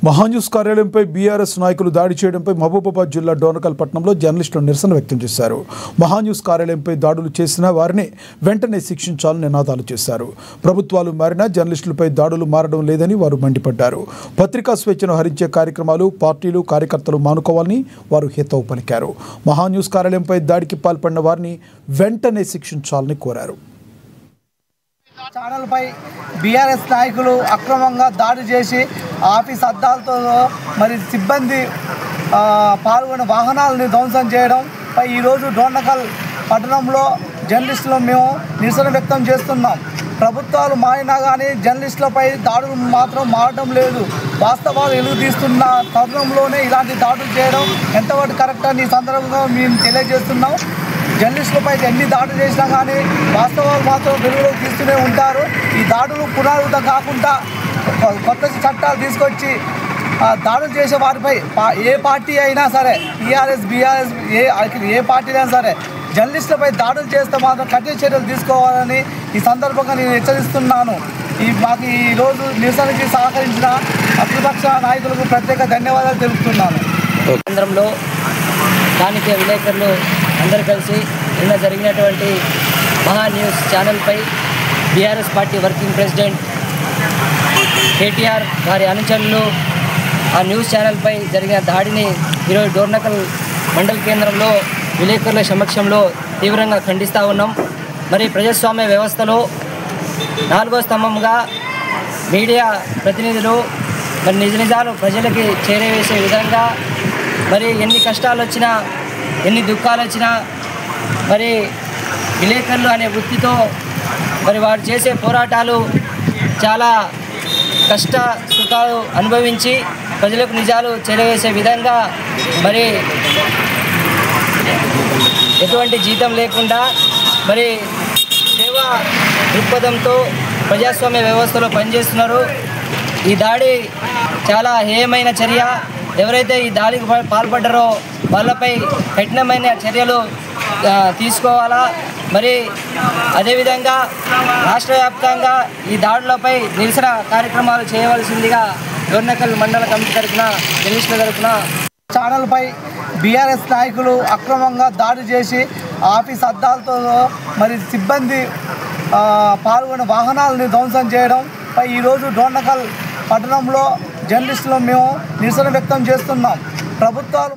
Maha News కార్యాలయంపై BRS నాయకులు దాడి చేయడంపై మహబూబాబాద్ జిల్లా డోర్నకల్ పట్టణంలో జర్నలిస్టులు నిరసన వ్యక్తం చేశారు. మహాన్యూస్ కార్యాలయంపై దాడులు చేసిన వారిని వెంటనే శిక్షించాలని నినాదాలు చేశారు. ప్రభుత్వాలు మారినా జర్నలిస్టులపై దాడులు మారడం లేదని వారు మండిపడ్డారు. పత్రికా స్వేచ్ఛను హరించే కార్యక్రమాలు పార్టీలు కార్యకర్తలు మానుకోవాలని వారు హితవు పలికారు. మహాన్యూస్ కార్యాలయంపై దాడికి పాల్పడిన వారిని వెంటనే శిక్షించాలని కోరారు. ఛానల్ పై బీఆర్ఎస్ నాయకులు అక్రమంగా దాడి చేసి ఆఫీస్ అద్దాలతో మరి సిబ్బంది పాల్గొన్న వాహనాలను ధ్వంసం చేయడం పై ఈరోజు డోర్నకల్ పట్టణంలో జర్నలిస్టులు మేము నిరసన వ్యక్తం చేస్తున్నాం. ప్రభుత్వాలు మారినా కానీ జర్నలిస్టులపై దాడులు మాత్రం మారడం లేదు. వాస్తవాలు వెలుగు తీస్తున్న తరుణంలోనే ఇలాంటి దాడులు చేయడం ఎంతవరకు కరెక్ట్ అని ఈ సందర్భంగా మేము తెలియజేస్తున్నాం. జర్నలిస్టులపై ఎన్ని దాడులు చేసినా కానీ వాస్తవాలు మాత్రం వెలుగులోకి తీస్తూనే ఉంటారు. ఈ దాడులు పునరావృతం కాకుండా కొత్త చట్టాలు తీసుకొచ్చి దాడులు చేసే వారిపై ఏ పార్టీ అయినా సరే టీఆర్ఎస్ బీఆర్ఎస్ ఏ పార్టీ అయినా సరే జర్నలిస్టులపై దాడులు చేస్తే మాత్రం కఠిన చర్యలు తీసుకోవాలని ఈ సందర్భంగా నేను హెచ్చరిస్తున్నాను. మాకు ఈరోజు నిరసనకి సహకరించిన ప్రతిపక్ష నాయకులకు ప్రత్యేక ధన్యవాదాలు తెలుపుతున్నాను. కేంద్రంలో స్థానిక విలేకరులు అందరూ కలిసి నిన్న జరిగినటువంటి మహా న్యూస్ ఛానల్పై BRS party working president KTR గారి అనుచరులు ఆ న్యూస్ ఛానల్పై జరిగిన దాడిని ఈరోజు డోర్నకల్ మండల కేంద్రంలో విలేకరుల సమక్షంలో తీవ్రంగా ఖండిస్తూ ఉన్నాం. మరి ప్రజాస్వామ్య వ్యవస్థలో 4వ స్తంభంగా మీడియా ప్రతినిధులు మరి నిజాలు ప్రజలకి చేరవేసే విధంగా మరి ఎన్ని కష్టాలు వచ్చినా ఎన్ని దుఃఖాలు వచ్చినా మరి విలేకరులు అనే వృత్తితో మరి వారు చేసే పోరాటాలు చాలా కష్ట సుఖాలు అనుభవించి ప్రజలకు నిజాలు చేరవేసే విధంగా మరి ఎటువంటి జీతం లేకుండా మరి సేవా దృక్పథంతో ప్రజాస్వామ్య వ్యవస్థలో పనిచేస్తున్నారు. ఈ దాడి చాలా హేయమైన చర్య. ఎవరైతే ఈ దాడికి పాల్పడ్డారో వాళ్ళపై కఠినమైన చర్యలు తీసుకోవాలా. మరి అదేవిధంగా రాష్ట్ర వ్యాప్తంగా ఈ దాడులపై నిరసన కార్యక్రమాలు చేయవలసిందిగా డోర్నకల్ మండల కమిటీ తరఫున జర్నలిస్టుల తరఫున ఛానల్పై బీఆర్ఎస్ నాయకులు అక్రమంగా దాడి చేసి ఆఫీస్ అద్దాలతో మరి సిబ్బంది పాల్గొన్న వాహనాలను ధ్వంసం చేయడం పై ఈరోజు డోర్నకల్ పట్టణంలో జర్నలిస్టులు మేము నిరసన వ్యక్తం చేస్తున్నాం. ప్రభుత్వాలు